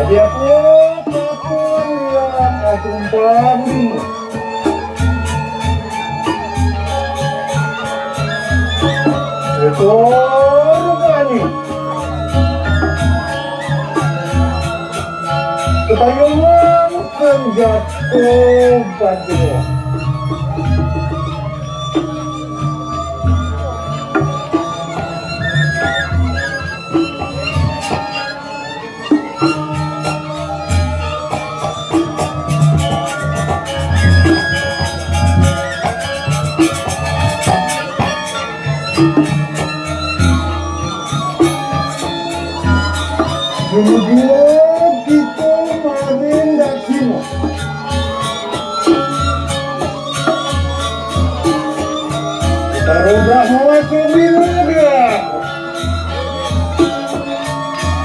Dia pun lihat aku pagi. Itu rupanya. Ketayangan penjatuh banjir. Kemudian kita main dasimo. Taruh